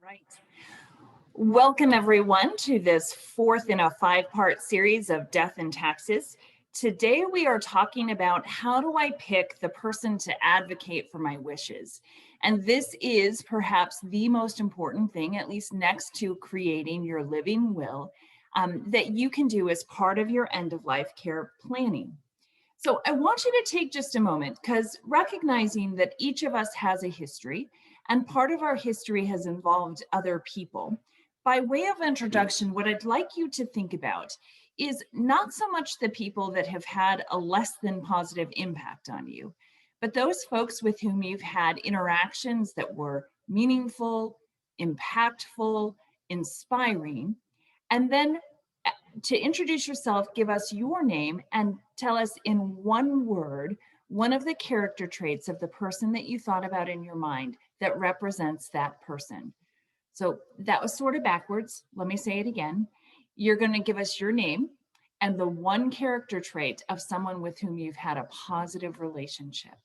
Right. Welcome everyone to this fourth in a five-part series of Death and Taxes. Today we are talking about how do I pick the person to advocate for my wishes. And this is perhaps the most important thing, at least next to creating your living will, that you can do as part of your end-of-life care planning. So I want you to take just a moment because recognizing that each of us has a history and part of our history has involved other people. By way of introduction, what I'd like you to think about is not so much the people that have had a less than positive impact on you, but those folks with whom you've had interactions that were meaningful, impactful, inspiring, and then to introduce yourself, give us your name and tell us in one word, one of the character traits of the person that you thought about in your mind that represents that person. So that was sort of backwards. Let me say it again. You're going to give us your name and the one character trait of someone with whom you've had a positive relationship.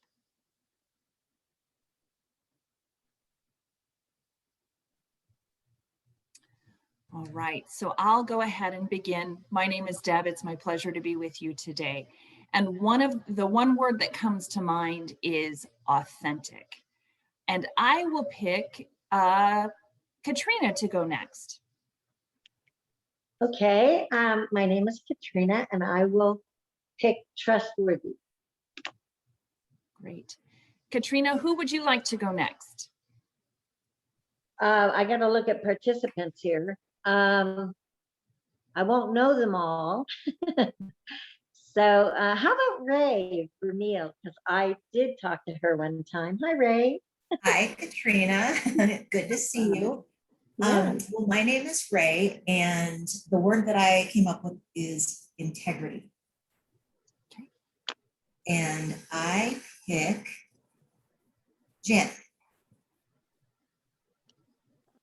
All right, so I'll go ahead and begin. My name is Deb. It's my pleasure to be with you today. And one word that comes to mind is authentic. And I will pick Katrina to go next. Okay, my name is Katrina and I will pick trustworthy. Great. Katrina, who would you like to go next? I got to look at participants here. I won't know them all. So how about Ray Vermeil? Because I did talk to her one time. Hi, Ray. Hi, Katrina. Good to see you. Yeah. Well, my name is Ray, and the word that I came up with is integrity. Okay. And I pick Jen.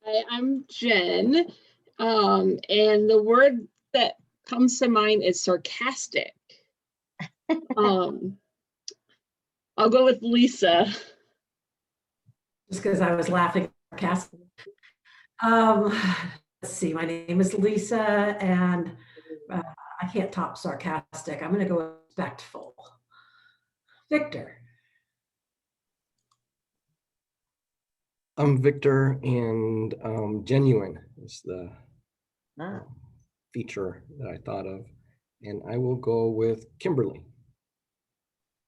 Hi, I'm Jen, and the word that comes to mind is sarcastic. I'll go with Lisa. Just because I was laughing sarcastic. Let's see, my name is Lisa, and I can't top sarcastic. I'm going to go respectful. Victor. I'm Victor, and genuine is the feature that I thought of. And I will go with Kimberly.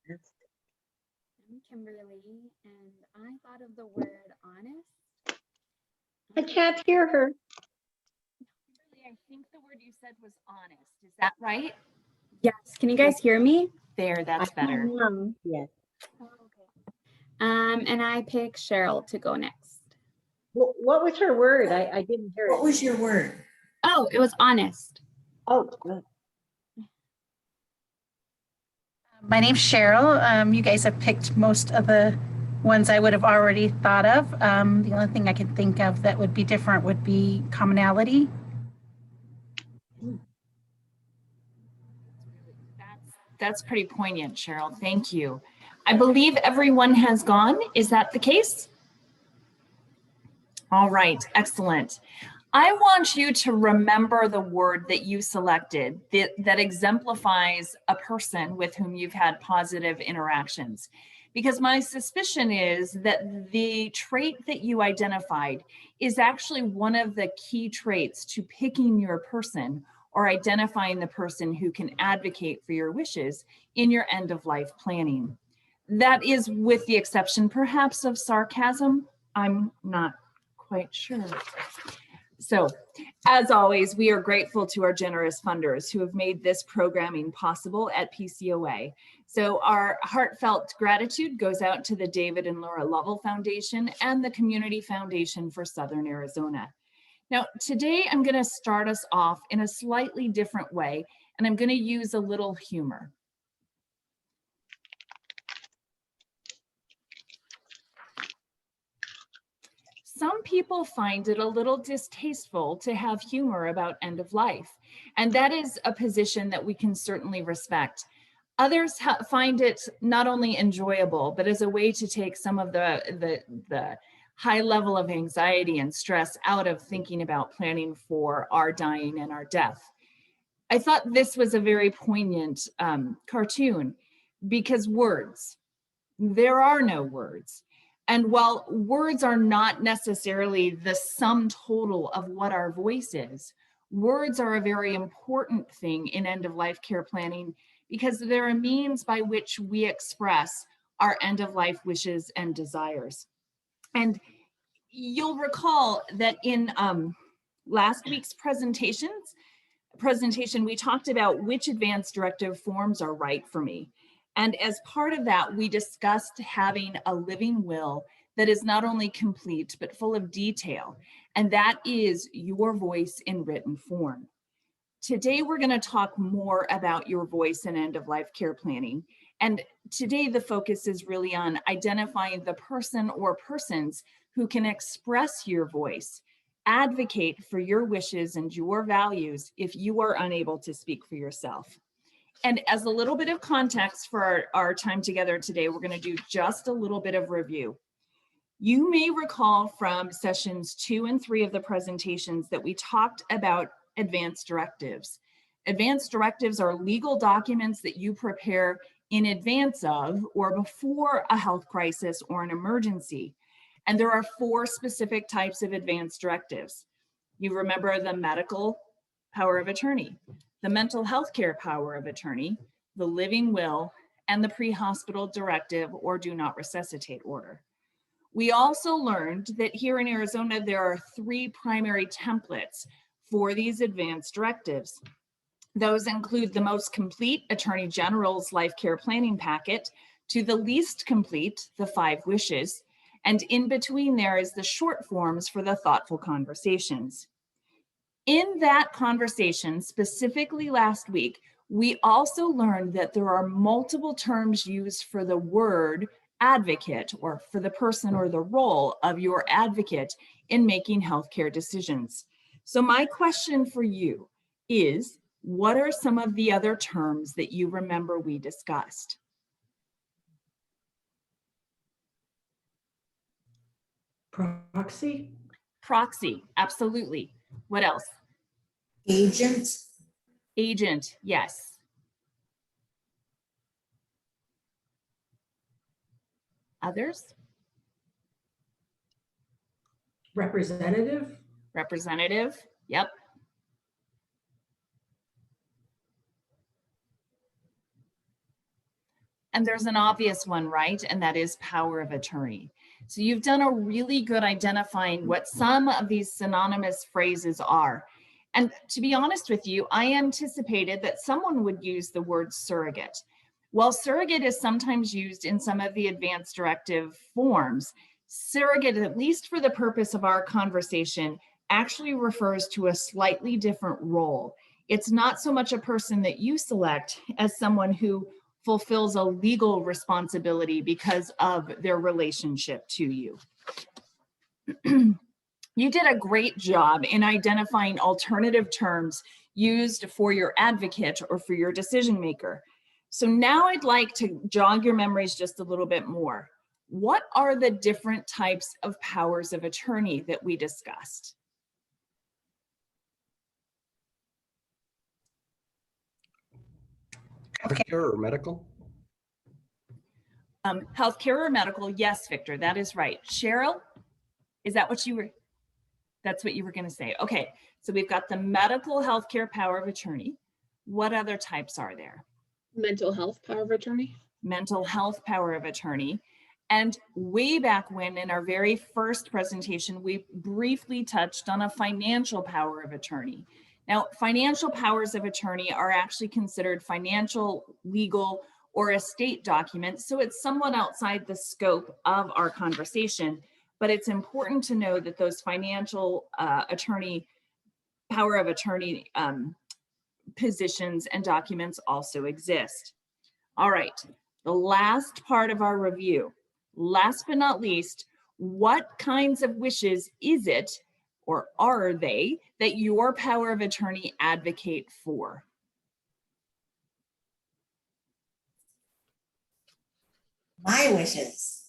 I'm Kimberly, and I thought of the word honest. I can't hear her. Kimberly, I think the word you said was honest. Is that right? Yes, can you guys hear me? There, that's better. Yes. Oh, okay. And I pick Cheryl to go next. What was her word? I didn't hear it. What was your word? Oh, it was honest. Oh, good. My name's Cheryl. You guys have picked most of the ones I would have already thought of. The only thing I can think of that would be different would be commonality. That's pretty poignant, Cheryl. Thank you. I believe everyone has gone. Is that the case? All right, excellent. I want you to remember the word that you selected that exemplifies a person with whom you've had positive interactions. Because my suspicion is that the trait that you identified is actually one of the key traits to picking your person or identifying the person who can advocate for your wishes in your end-of-life planning. That is with the exception perhaps of sarcasm. I'm not quite sure. So, as always, we are grateful to our generous funders who have made this programming possible at PCOA. So our heartfelt gratitude goes out to the David and Laura Lovell Foundation and the Community Foundation for Southern Arizona. Now, today I'm going to start us off in a slightly different way, and I'm going to use a little humor. Some people find it a little distasteful to have humor about end of life, and that is a position that we can certainly respect. Others find it not only enjoyable, but as a way to take some of the high level of anxiety and stress out of thinking about planning for our dying and our death. I thought this was a very poignant cartoon because words, there are no words. And while words are not necessarily the sum total of what our voice is, words are a very important thing in end-of-life care planning because they're a means by which we express our end-of-life wishes and desires. And you'll recall that in last week's presentation, we talked about which advance directive forms are right for me. And as part of that, we discussed having a living will that is not only complete, but full of detail. And that is your voice in written form. Today, we're going to talk more about your voice in end-of-life care planning. And today, the focus is really on identifying the person or persons who can express your voice, advocate for your wishes and your values if you are unable to speak for yourself. And as a little bit of context for our time together today, we're going to do just a little bit of review. You may recall from sessions 2 and 3 of the presentations that we talked about advance directives. Advance directives are legal documents that you prepare in advance of or before a health crisis or an emergency. And there are 4 specific types of advance directives. You remember the medical power of attorney, the mental health care power of attorney, the living will, and the pre-hospital directive or do not resuscitate order. We also learned that here in Arizona, there are 3 primary templates for these advance directives. Those include the most complete Attorney General's life care planning packet to the least complete, the 5 wishes, and in between there is the short forms for the thoughtful conversations. In that conversation, specifically last week, we also learned that there are multiple terms used for the word advocate or for the person or the role of your advocate in making healthcare decisions. So my question for you is, what are some of the other terms that you remember we discussed? Proxy? Proxy, absolutely. What else? Agent, Agent, yes. Others? Representative? Representative, yep. And there's an obvious one, right? And that is power of attorney. So you've done a really good identifying what some of these synonymous phrases are. And to be honest with you, I anticipated that someone would use the word surrogate. While surrogate is sometimes used in some of the advance directive forms, surrogate, at least for the purpose of our conversation, actually refers to a slightly different role. It's not so much a person that you select as someone who fulfills a legal responsibility because of their relationship to you. You did a great job in identifying alternative terms used for your advocate or for your decision maker. So now I'd like to jog your memories just a little bit more. What are the different types of powers of attorney that we discussed? Healthcare or medical? Healthcare or medical? Yes, Victor, that is right. Cheryl, is that what you were? That's what you were going to say. Okay, so we've got the medical healthcare power of attorney. What other types are there? Mental health power of attorney. Mental health power of attorney. And way back when, in our very first presentation, we briefly touched on a financial power of attorney. Now, financial powers of attorney are actually considered financial, legal, or estate documents, so it's somewhat outside the scope of our conversation, but it's important to know that those financial attorney, power of attorney positions and documents also exist. All right, the last part of our review. Last but not least, what kinds of wishes is it, or are they, that your power of attorney advocate for? my wishes.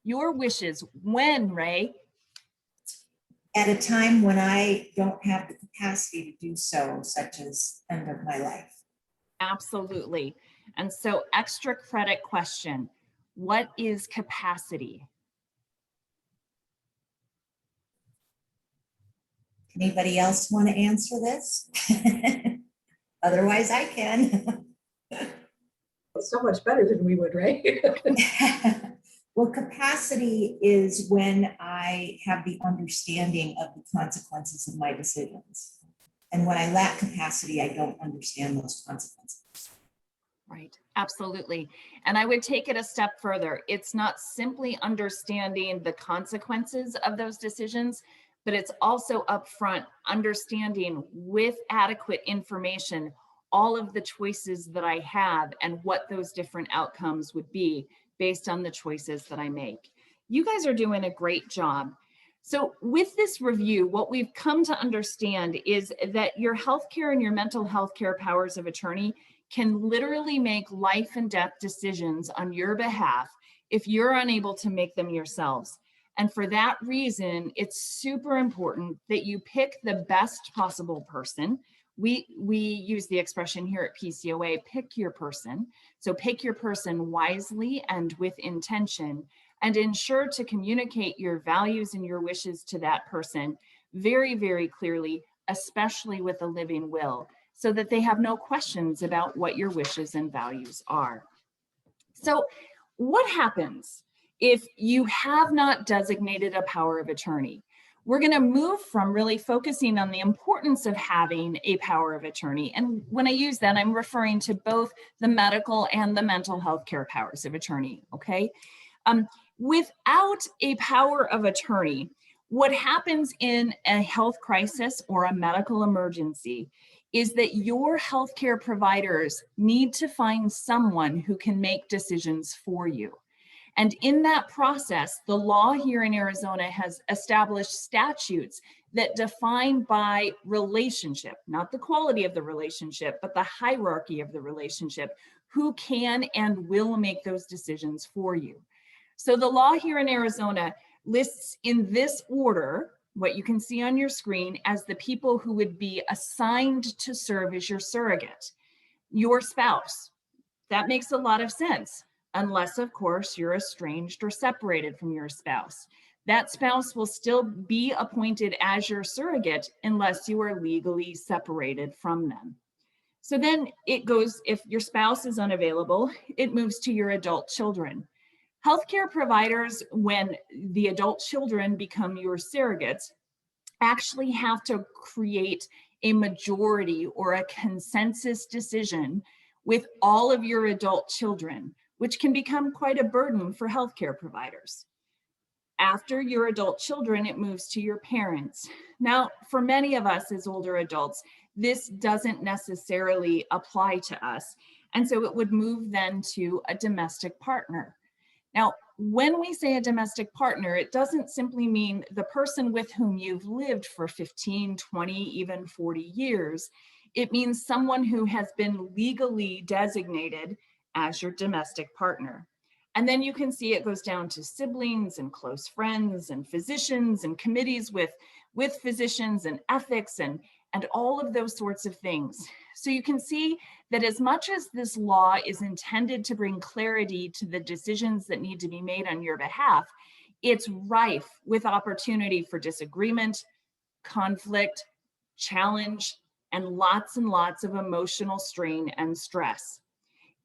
Your wishes, when, Ray? at a time when I don't have the capacity to do so, such as end of my life. Absolutely. And so extra credit question, what is capacity? Anybody else want to answer this? Otherwise, I can. So much better than we would, right? Well, capacity is when I have the understanding of the consequences of my decisions. And when I lack capacity, I don't understand those consequences. Right, absolutely. And I would take it a step further. It's not simply understanding the consequences of those decisions, but it's also upfront understanding with adequate information all of the choices that I have and what those different outcomes would be based on the choices that I make. You guys are doing a great job. So with this review, what we've come to understand is that your healthcare and your mental health care powers of attorney can literally make life and death decisions on your behalf if you're unable to make them yourselves. And for that reason, it's super important that you pick the best possible person. We use the expression here at PCOA, pick your person. So pick your person wisely and with intention, and ensure to communicate your values and your wishes to that person very, very clearly, especially with a living will, so that they have no questions about what your wishes and values are. So what happens if you have not designated a power of attorney? We're going to move from really focusing on the importance of having a power of attorney. And when I use that, I'm referring to both the medical and the mental health care powers of attorney, okay? Without a power of attorney, what happens in a health crisis or a medical emergency is that your healthcare providers need to find someone who can make decisions for you. And in that process, the law here in Arizona has established statutes that define by relationship, not the quality of the relationship, but the hierarchy of the relationship, who can and will make those decisions for you. So the law here in Arizona lists in this order what you can see on your screen as the people who would be assigned to serve as your surrogate. Your spouse, that makes a lot of sense, unless of course you're estranged or separated from your spouse. That spouse will still be appointed as your surrogate unless you are legally separated from them. So then it goes, if your spouse is unavailable, it moves to your adult children. Healthcare providers, when the adult children become your surrogates, actually have to create a majority or a consensus decision with all of your adult children, which can become quite a burden for healthcare providers. After your adult children, it moves to your parents. Now, for many of us as older adults, this doesn't necessarily apply to us. And so it would move then to a domestic partner. Now, when we say a domestic partner, it doesn't simply mean the person with whom you've lived for 15, 20, even 40 years. It means someone who has been legally designated as your domestic partner. And then you can see it goes down to siblings and close friends and physicians and committees with physicians and ethics and all of those sorts of things. So you can see that as much as this law is intended to bring clarity to the decisions that need to be made on your behalf, it's rife with opportunity for disagreement, conflict, challenge, and lots of emotional strain and stress.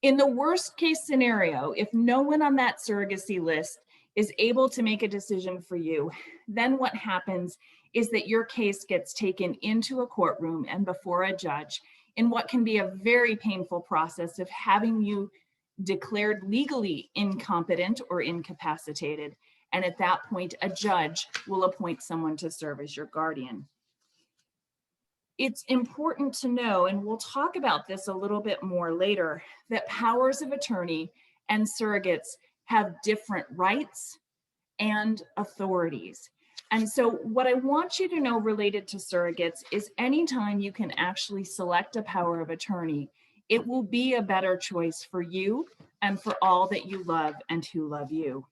In the worst case scenario, if no one on that surrogacy list is able to make a decision for you, then what happens is that your case gets taken into a courtroom and before a judge in what can be a very painful process of having you declared legally incompetent or incapacitated. And at that point, a judge will appoint someone to serve as your guardian. It's important to know, and we'll talk about this a little bit more later, that powers of attorney and surrogates have different rights and authorities. And so what I want you to know related to surrogates is anytime you can actually select a power of attorney, it will be a better choice for you and for all that you love and who love you.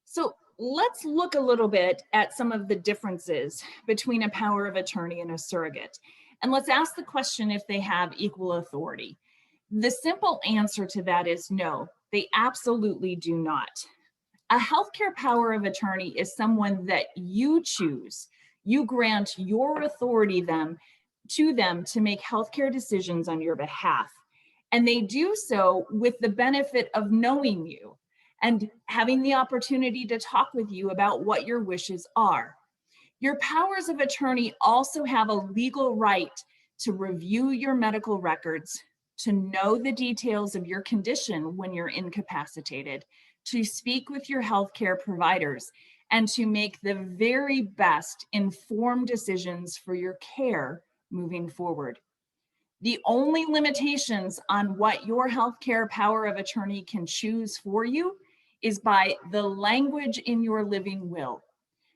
So let's look a little bit at some of the differences between a power of attorney and a surrogate. And let's ask the question if they have equal authority. The simple answer to that is no, they absolutely do not. A healthcare power of attorney is someone that you choose. You grant your authority to them to make healthcare decisions on your behalf. And they do so with the benefit of knowing you and having the opportunity to talk with you about what your wishes are. Your powers of attorney also have a legal right to review your medical records, to know the details of your condition when you're incapacitated, to speak with your healthcare providers, and to make the very best informed decisions for your care moving forward. The only limitations on what your healthcare power of attorney can choose for you is by the language in your living will.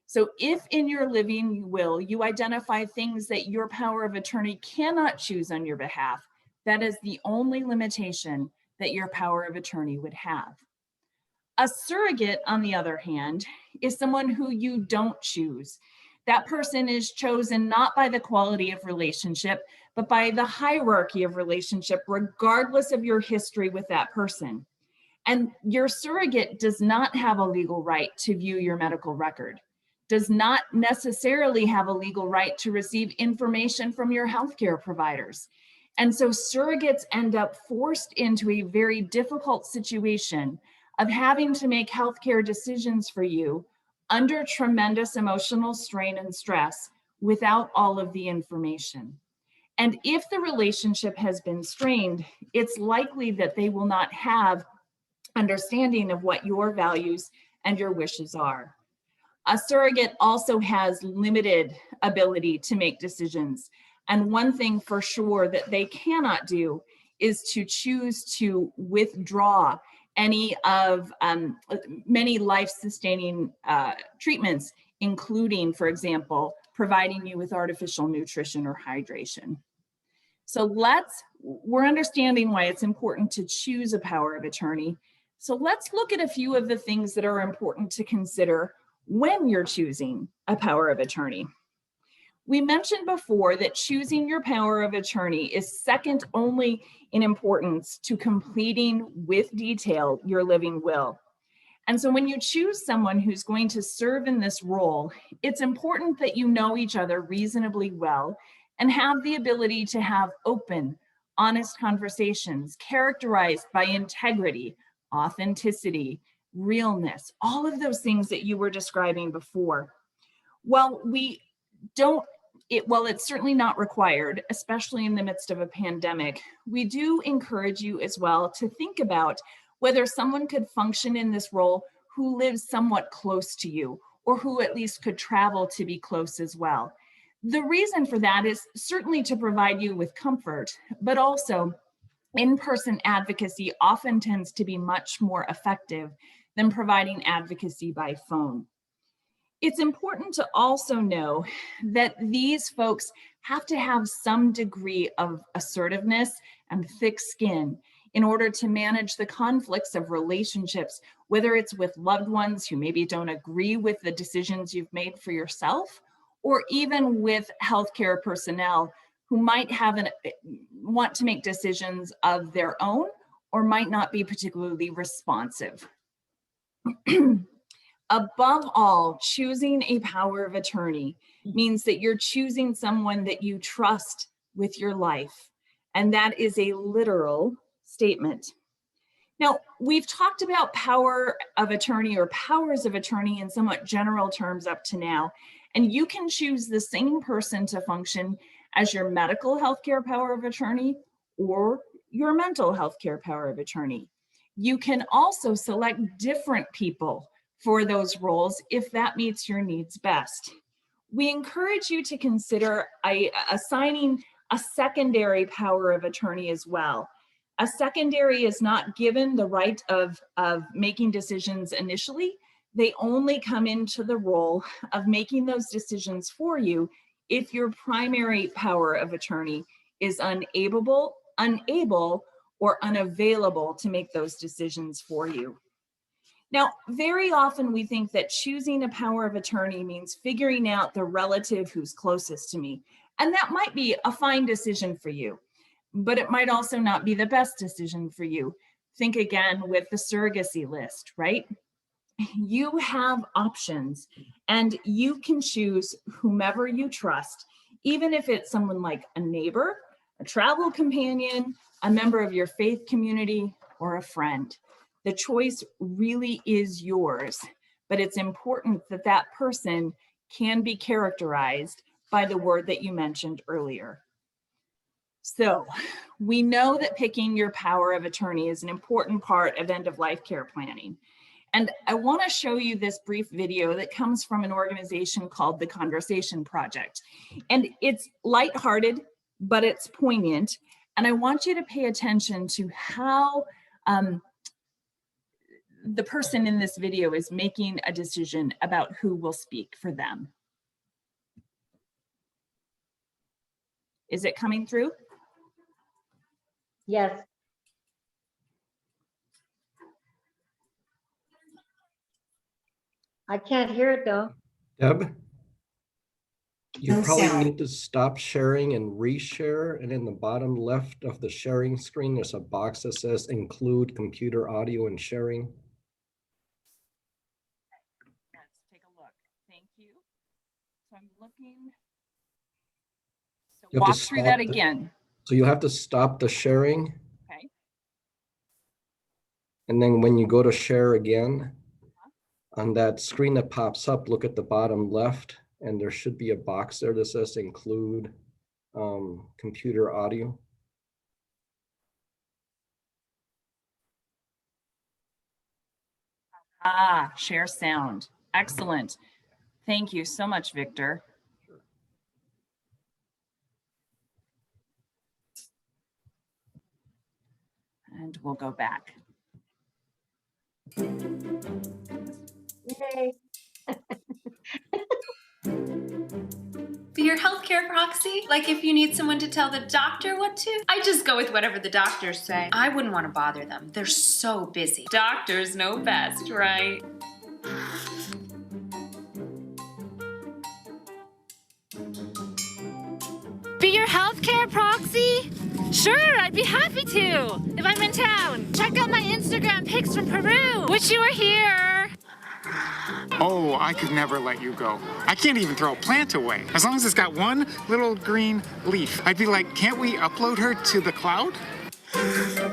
So if in your living will you identify things that your power of attorney cannot choose on your behalf, that is the only limitation that your power of attorney would have. A surrogate, on the other hand, is someone who you don't choose. That person is chosen not by the quality of relationship, but by the hierarchy of relationship, regardless of your history with that person. And your surrogate does not have a legal right to view your medical record, does not necessarily have a legal right to receive information from your healthcare providers. And so surrogates end up forced into a very difficult situation of having to make healthcare decisions for you under tremendous emotional strain and stress without all of the information. And if the relationship has been strained, it's likely that they will not have understanding of what your values and your wishes are. A surrogate also has limited ability to make decisions. And one thing for sure that they cannot do is to choose to withdraw any of many life-sustaining treatments, including, for example, providing you with artificial nutrition or hydration. So we're understanding why it's important to choose a power of attorney. So let's look at a few of the things that are important to consider when you're choosing a power of attorney. We mentioned before that choosing your power of attorney is second only in importance to completing with detail your living will. And so when you choose someone who's going to serve in this role, it's important that you know each other reasonably well and have the ability to have open, honest conversations characterized by integrity, authenticity, realness, all of those things that you were describing before. Well, it's certainly not required, especially in the midst of a pandemic, we do encourage you as well to think about whether someone could function in this role who lives somewhat close to you, or who at least could travel to be close as well. The reason for that is certainly to provide you with comfort, but also in-person advocacy often tends to be much more effective than providing advocacy by phone. It's important to also know that these folks have to have some degree of assertiveness and thick skin in order to manage the conflicts of relationships, whether it's with loved ones who maybe don't agree with the decisions you've made for yourself, or even with healthcare personnel who might want to make decisions of their own or might not be particularly responsive. Above all, choosing a power of attorney means that you're choosing someone that you trust with your life. And that is a literal statement. Now, we've talked about power of attorney or powers of attorney in somewhat general terms up to now, and you can choose the same person to function as your medical healthcare power of attorney or your mental healthcare power of attorney. You can also select different people for those roles if that meets your needs best. We encourage you to consider assigning a secondary power of attorney as well. A secondary is not given the right of making decisions initially. They only come into the role of making those decisions for you if your primary power of attorney is unable or unavailable to make those decisions for you. Now, very often we think that choosing a power of attorney means figuring out the relative who's closest to me. And that might be a fine decision for you, but it might also not be the best decision for you. Think again with the surrogacy list, right? You have options and you can choose whomever you trust, even if it's someone like a neighbor, a travel companion, a member of your faith community, or a friend. The choice really is yours, but it's important that that person can be characterized by the word that you mentioned earlier. So we know that picking your power of attorney is an important part of end-of-life care planning. And I want to show you this brief video that comes from an organization called the Conversation Project. And it's lighthearted, but it's poignant. And I want you to pay attention to how the person in this video is making a decision about who will speak for them. Is it coming through? Yes. I can't hear it though. Deb? You No probably sound. need to stop sharing and reshare. And in the bottom left of the sharing screen, there's a box that says include computer audio and sharing. Let's take a look. Thank you. So I'm looking. So You have to walk through that stop the- again. So you'll have to stop the sharing. Okay. And then when you go to share again, on that screen that pops up, look at the bottom left, and there should be a box there that says include computer audio. Ah, share sound. Excellent. Thank you so much, Victor. And we'll go back. Yay. Be your healthcare proxy? Like if you need someone to tell the doctor what to? I just go with whatever the doctors say. I wouldn't want to bother them. They're so busy. Doctors know best, right? Be your healthcare proxy? Sure, I'd be happy to if I'm in town. Check out my Instagram pics from Peru. Wish you were here. Oh, I could never let you go. I can't even throw a plant away. As long as it's got one little green leaf. I'd be like, can't we upload her to the cloud?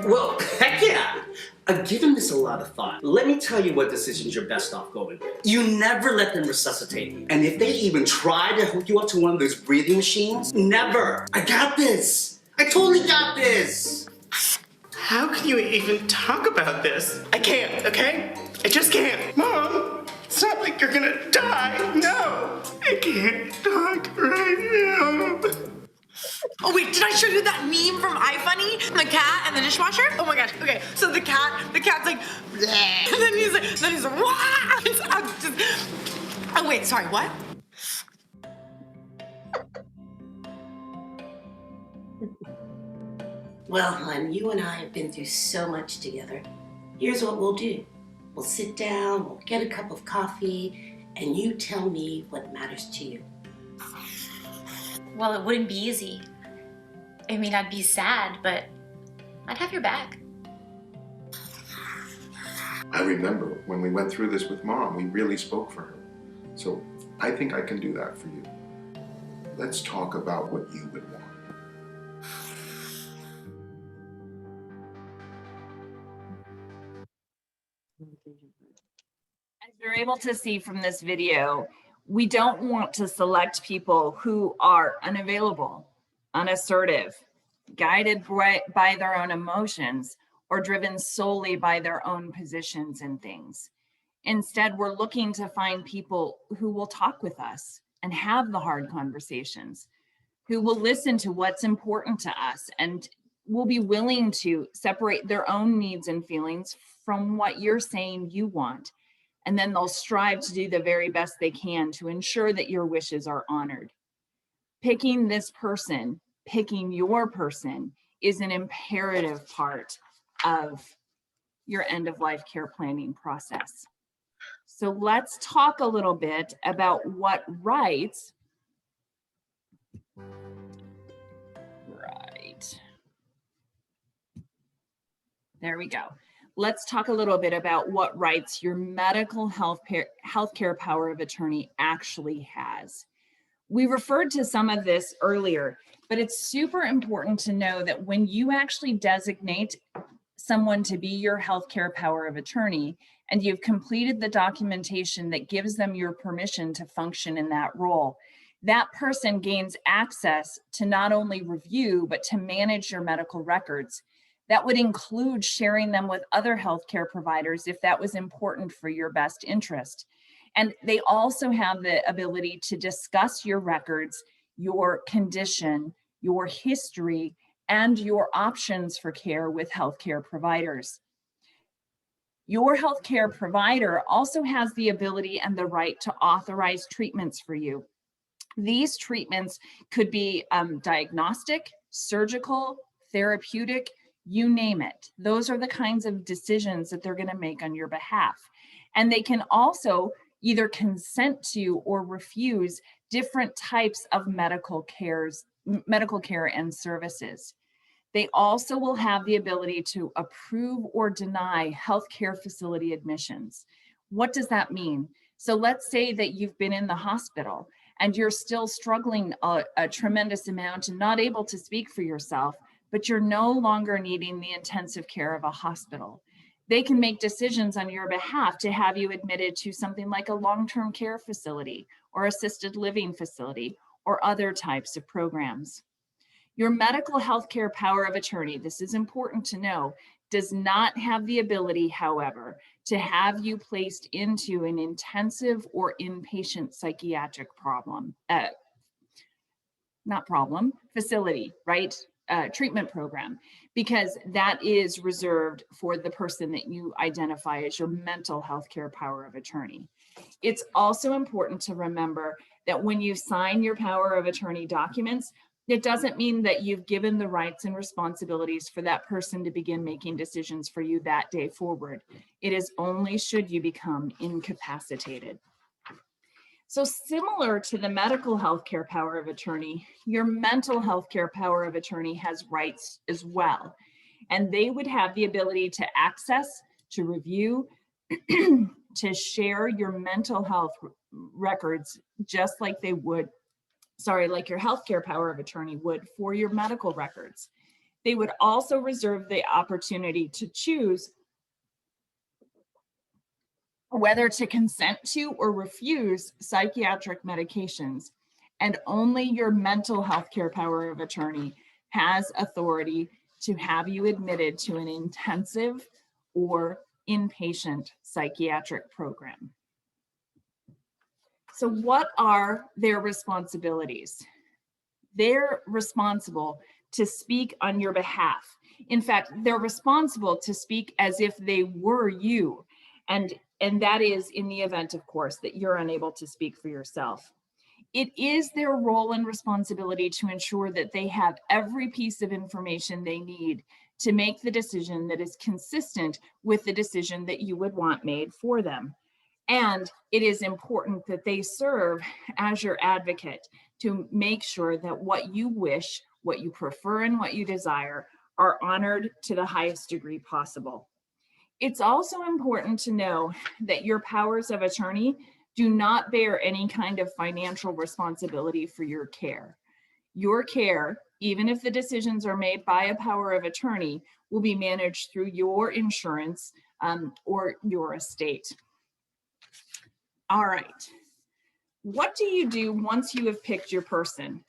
Well, heck yeah! I've given this a lot of thought. Let me tell you what decisions you're best off going with. You never let them resuscitate you. And if they even try to hook you up to one of those breathing machines, never! I got this! I totally got this! How can you even talk about this? I can't, okay? I just can't. Mom, it's not like you're gonna die. No, I can't talk right now. Oh wait, did I show you that meme from iFunny? The cat and the dishwasher? Oh my gosh, okay. So the cat's like, bleh. And then he's like, wah! Oh wait, sorry, what? Well, hon, you and I have been through so much together. Here's what we'll do. We'll sit down, we'll get a cup of coffee, and you tell me what matters to you. Well, it wouldn't be easy. I mean, I'd be sad, but I'd have your back. I remember when we went through this with Mom, we really spoke for her. So I think I can do that for you. Let's talk about what you would want. As you're able to see from this video, we don't want to select people who are unavailable, unassertive, guided by their own emotions, or driven solely by their own positions and things. Instead, we're looking to find people who will talk with us and have the hard conversations, who will listen to what's important to us and will be willing to separate their own needs and feelings from what you're saying you want. And then they'll strive to do the very best they can to ensure that your wishes are honored. Picking this person, picking your person, is an imperative part of your end-of-life care planning process. So let's talk a little bit about what rights, there we go. Let's talk a little bit about what rights your medical healthcare power of attorney actually has. We referred to some of this earlier, but it's super important to know that when you actually designate someone to be your healthcare power of attorney, and you've completed the documentation that gives them your permission to function in that role, that person gains access to not only review, but to manage your medical records. That would include sharing them with other healthcare providers if that was important for your best interest. And they also have the ability to discuss your records, your condition, your history, and your options for care with healthcare providers. Your healthcare provider also has the ability and the right to authorize treatments for you. These treatments could be diagnostic, surgical, therapeutic, you name it. Those are the kinds of decisions that they're going to make on your behalf. And they can also either consent to or refuse different types of medical care and services. They also will have the ability to approve or deny healthcare facility admissions. What does that mean? So let's say that you've been in the hospital and you're still struggling a tremendous amount and not able to speak for yourself, but you're no longer needing the intensive care of a hospital. They can make decisions on your behalf to have you admitted to something like a long-term care facility or assisted living facility or other types of programs. Your medical healthcare power of attorney, this is important to know, does not have the ability, however, to have you placed into an intensive or inpatient psychiatric facility, right? Treatment program, because that is reserved for the person that you identify as your mental health care power of attorney. It's also important to remember that when you sign your power of attorney documents, it doesn't mean that you've given the rights and responsibilities for that person to begin making decisions for you that day forward. It is only should you become incapacitated. So similar to the medical healthcare power of attorney, your mental healthcare power of attorney has rights as well. And they would have the ability to access, to review, to share your mental health records, just like they would, like your healthcare power of attorney would for your medical records. They would also reserve the opportunity to choose whether to consent to or refuse psychiatric medications, and only your mental health care power of attorney has authority to have you admitted to an intensive or inpatient psychiatric program. So what are their responsibilities? They're responsible to speak on your behalf. In fact, they're responsible to speak as if they were you. And that is in the event, of course, that you're unable to speak for yourself. It is their role and responsibility to ensure that they have every piece of information they need to make the decision that is consistent with the decision that you would want made for them. And it is important that they serve as your advocate to make sure that what you wish, what you prefer, and what you desire are honored to the highest degree possible. It's also important to know that your powers of attorney do not bear any kind of financial responsibility for your care. Your care, even if the decisions are made by a power of attorney, will be managed through your insurance or your estate. All right. What do you do once you have picked your person?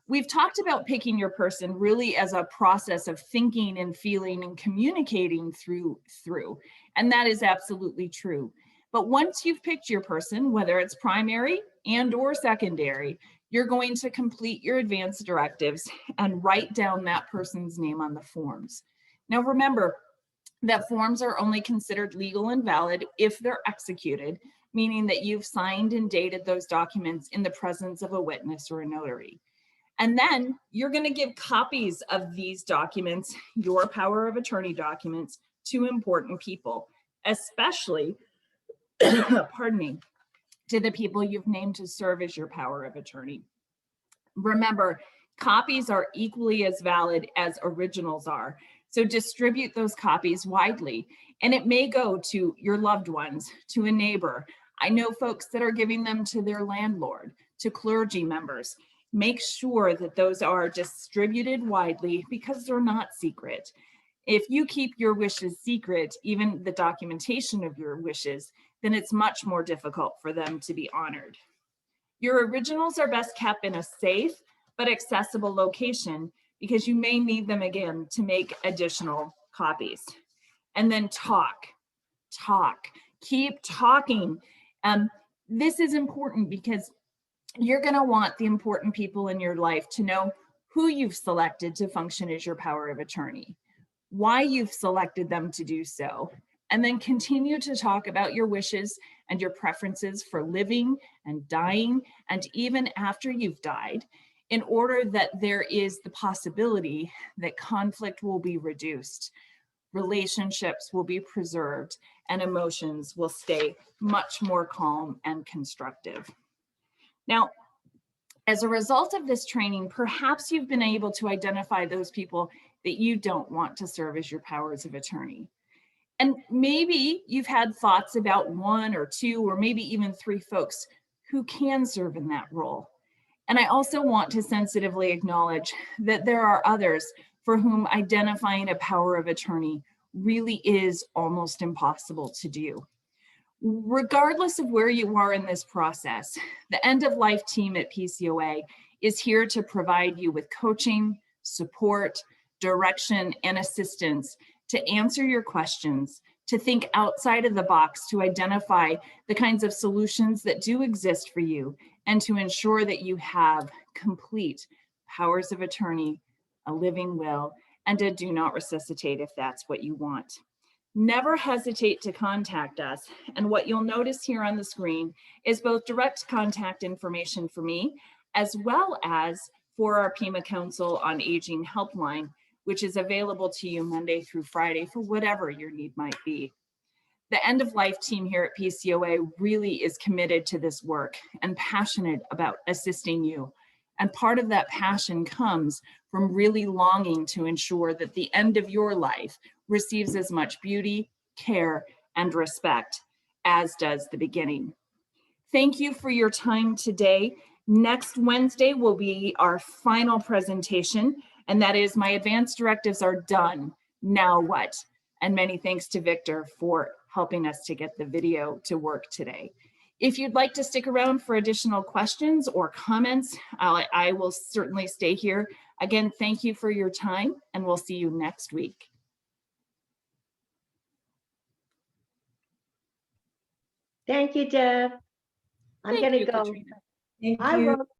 We've talked about picking your person really as a process of thinking and feeling and communicating through, and that is absolutely true. But once you've picked your person, whether it's primary and or secondary, you're going to complete your advance directives and write down that person's name on the forms. Now remember that forms are only considered legal and valid if they're executed, meaning that you've signed and dated those documents in the presence of a witness or a notary. And then you're going to give copies of these documents, your power of attorney documents, to important people, especially, pardon me, to the people you've named to serve as your power of attorney. Remember, copies are equally as valid as originals are. So distribute those copies widely, and it may go to your loved ones, to a neighbor. I know folks that are giving them to their landlord, to clergy members. Make sure that those are distributed widely because they're not secret. If you keep your wishes secret, even the documentation of your wishes, then it's much more difficult for them to be honored. Your originals are best kept in a safe but accessible location because you may need them again to make additional copies. And then talk, keep talking. This is important because you're going to want the important people in your life to know who you've selected to function as your power of attorney, why you've selected them to do so, and then continue to talk about your wishes and your preferences for living and dying, and even after you've died, in order that there is the possibility that conflict will be reduced, relationships will be preserved, and emotions will stay much more calm and constructive. Now, as a result of this training, perhaps you've been able to identify those people that you don't want to serve as your powers of attorney. And maybe you've had thoughts about 1 or 2 or maybe even 3 folks who can serve in that role. And I also want to sensitively acknowledge that there are others for whom identifying a power of attorney really is almost impossible to do. Regardless of where you are in this process, the End of Life team at PCOA is here to provide you with coaching, support, direction, and assistance to answer your questions, to think outside of the box, to identify the kinds of solutions that do exist for you, and to ensure that you have complete powers of attorney, a living will, and a do not resuscitate if that's what you want. Never hesitate to contact us. And what you'll notice here on the screen is both direct contact information for me, as well as for our Pima Council on Aging helpline, which is available to you Monday through Friday for whatever your need might be. The End of Life team here at PCOA really is committed to this work and passionate about assisting you. And part of that passion comes from really longing to ensure that the end of your life receives as much beauty, care, and respect as does the beginning. Thank you for your time today. Next Wednesday will be our final presentation, and that is my advanced directives are done. Now what? And many thanks to Victor for helping us to get the video to work today. If you'd like to stick around for additional questions or comments, I will certainly stay here. Again, thank you for your time, and we'll see you next week. Thank you, Deb. I'm Thank gonna you, go. Katrina. Thank I you. wrote